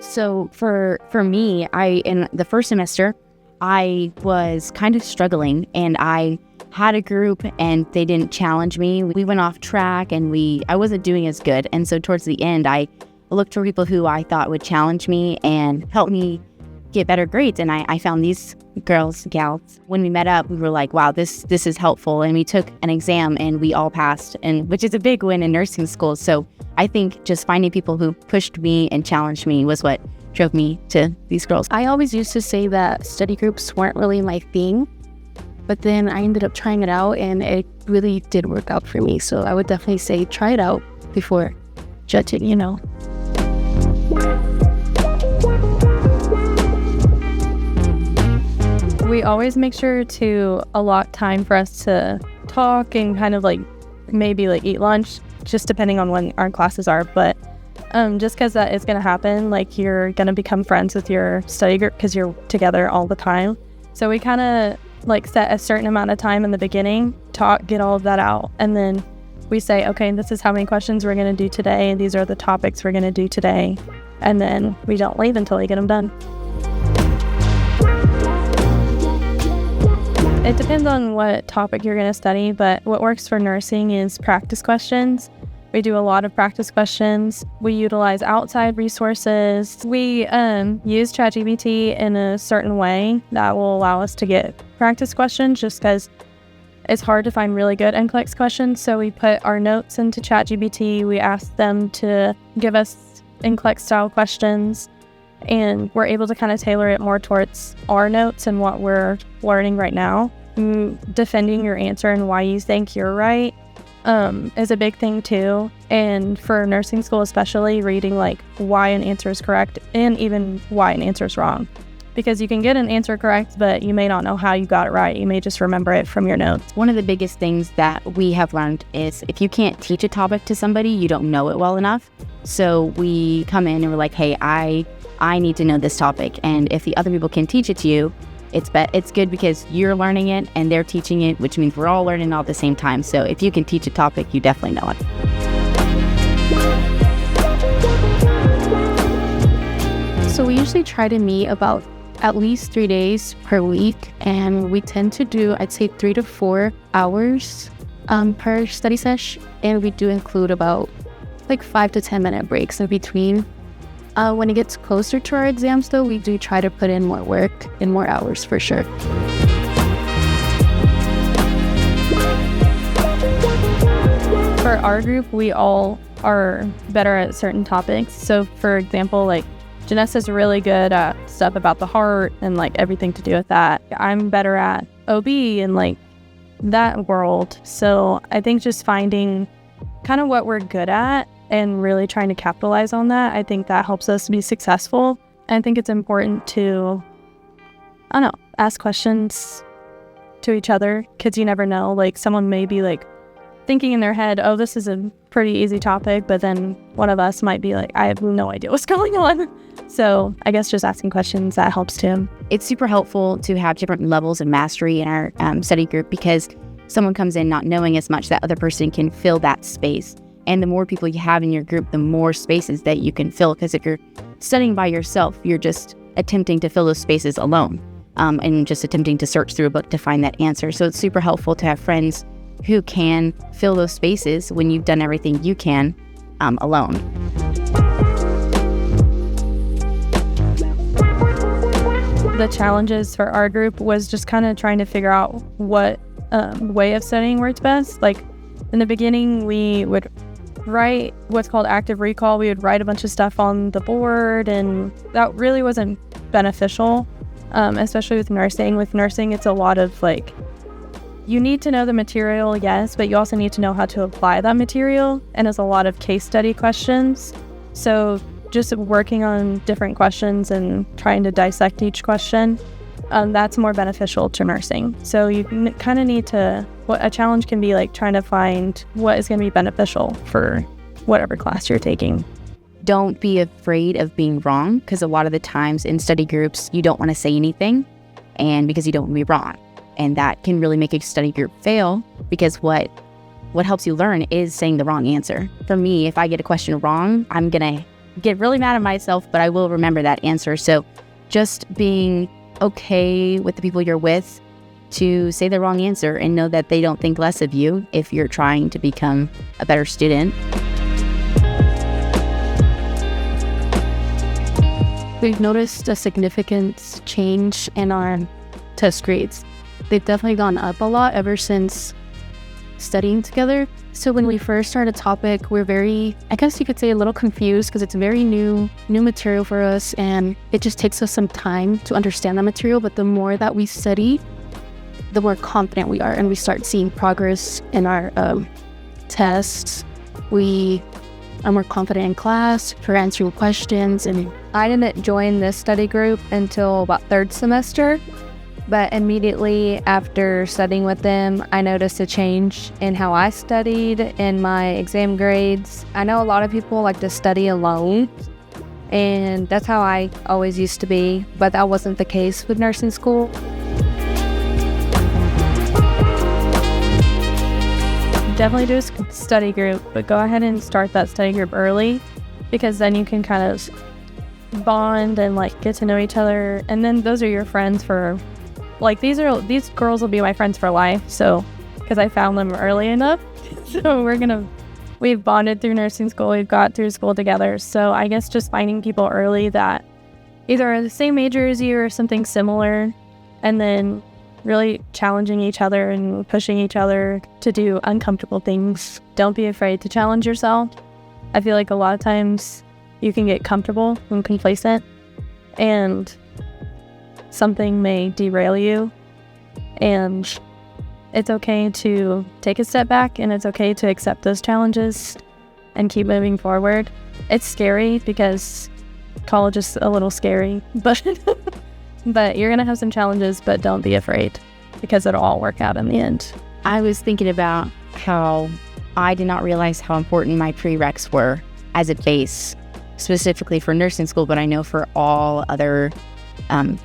So for me, in the first semester, I was kind of struggling, and I had a group and they didn't challenge me. We went off track and I wasn't doing as good. And so towards the end, I looked for people who I thought would challenge me and help me get better grades. And I found these gals. When we met up, we were like, wow, this is helpful. And we took an exam and we all passed, and which is a big win in nursing school. So I think just finding people who pushed me and challenged me was what drove me to these girls. I always used to say that study groups weren't really my thing, but then I ended up trying it out and it really did work out for me. So I would definitely say try it out before judging, We always make sure to allot time for us to talk and kind of maybe eat lunch, just depending on when our classes are. But just because that is going to happen, you're going to become friends with your study group because you're together all the time. So we kind of set a certain amount of time in the beginning, talk, get all of that out. And then we say, okay, this is how many questions we're going to do today. These are the topics we're going to do today. And then we don't leave until we get them done. It depends on what topic you're going to study, but what works for nursing is practice questions. We do a lot of practice questions. We utilize outside resources. We use ChatGPT in a certain way that will allow us to get practice questions, just because it's hard to find really good NCLEX questions. So we put our notes into ChatGPT. We ask them to give us NCLEX style questions, and we're able to kind of tailor it more towards our notes and what we're learning right now. Defending your answer and why you think you're right is a big thing too. And for nursing school especially, reading why an answer is correct and even why an answer is wrong. Because you can get an answer correct, but you may not know how you got it right. You may just remember it from your notes. One of the biggest things that we have learned is if you can't teach a topic to somebody, you don't know it well enough. So we come in and we're like, hey, I need to know this topic. And if the other people can teach it to you, it's good because you're learning it and they're teaching it, which means we're all learning all at the same time. So if you can teach a topic, you definitely know it. So we usually try to meet about at least 3 days per week, and we tend to do, I'd say, 3 to 4 hours per study session, and we do include about 5 to 10 minute breaks in between. When it gets closer to our exams, though, we do try to put in more work and more hours for sure. For our group, we all are better at certain topics. So for example, Janessa's really good at stuff about the heart and everything to do with that. I'm better at OB and that world. So I think just finding kind of what we're good at and really trying to capitalize on that, I think that helps us be successful. I think it's important to, ask questions to each other, because you never know. Someone may be thinking in their head, oh, this is a pretty easy topic, but then one of us might be I have no idea what's going on. So I guess just asking questions, that helps too. It's super helpful to have different levels of mastery in our study group, because someone comes in not knowing as much, that other person can fill that space. And the more people you have in your group, the more spaces that you can fill. Because if you're studying by yourself, you're just attempting to fill those spaces alone, and just attempting to search through a book to find that answer. So it's super helpful to have friends who can fill those spaces when you've done everything you can alone. The challenges for our group was just kind of trying to figure out what way of studying worked best. In the beginning, we would write what's called active recall. We would write a bunch of stuff on the board, and that really wasn't beneficial, especially with nursing. With nursing, it's a lot of you need to know the material, yes, but you also need to know how to apply that material, and it's a lot of case study questions. So just working on different questions and trying to dissect each question, that's more beneficial to nursing. So you kind of need to, what a challenge can be trying to find what is going to be beneficial for whatever class you're taking. Don't be afraid of being wrong, because a lot of the times in study groups, you don't want to say anything, and because you don't want to be wrong. And that can really make a study group fail, because what helps you learn is saying the wrong answer. For me, if I get a question wrong, I'm going to get really mad at myself, but I will remember that answer. So just being okay with the people you're with to say the wrong answer and know that they don't think less of you if you're trying to become a better student. We've noticed a significant change in our test grades. They've definitely gone up a lot ever since studying together. So when we first started a topic, we're very, I guess you could say, a little confused because it's very new material for us, and it just takes us some time to understand the material. But the more that we study, the more confident we are, and we start seeing progress in our tests. We are more confident in class for answering questions. And I didn't join this study group until about third semester, but immediately after studying with them, I noticed a change in how I studied, in my exam grades. I know a lot of people like to study alone, and that's how I always used to be, but that wasn't the case with nursing school. Definitely do a study group, but go ahead and start that study group early, because then you can kind of bond and like get to know each other, and then those are your friends for like these girls will be my friends for life. So because I found them early enough, so we've bonded through nursing school, we've got through school together. So I guess just finding people early that either are the same major as you or something similar, and then really challenging each other and pushing each other to do uncomfortable things. Don't be afraid to challenge yourself. I feel like a lot of times you can get comfortable and complacent, and something may derail you, and it's okay to take a step back, and it's okay to accept those challenges and keep moving forward. It's scary because college is a little scary, but but you're gonna have some challenges, but don't be afraid because it'll all work out in the end. I was thinking about how I did not realize how important my prereqs were as a base, specifically for nursing school, but I know for all other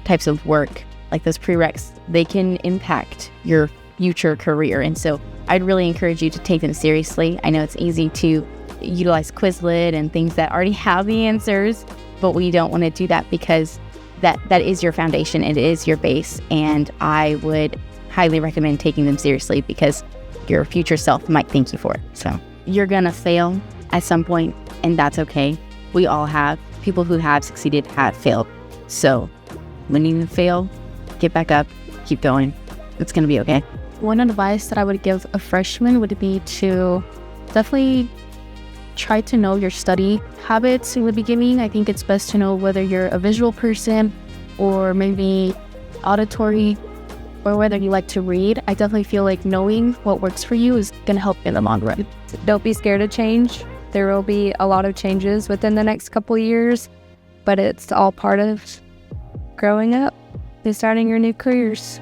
types of work, like those prereqs, they can impact your future career. And so I'd really encourage you to take them seriously. I know it's easy to utilize Quizlet and things that already have the answers, but we don't want to do that because that is your foundation, it is your base, and I would highly recommend taking them seriously because your future self might thank you for it. So you're gonna fail at some point, and that's okay. We all have. People who have succeeded have failed. So when you fail, get back up, keep going. It's gonna be okay. one advice that I would give a freshman would be to definitely try to know your study habits in the beginning. I think it's best to know whether you're a visual person or maybe auditory, or whether you like to read. I definitely feel like knowing what works for you is going to help in the long run. Don't be scared of change. There will be a lot of changes within the next couple years, but it's all part of growing up and starting your new careers.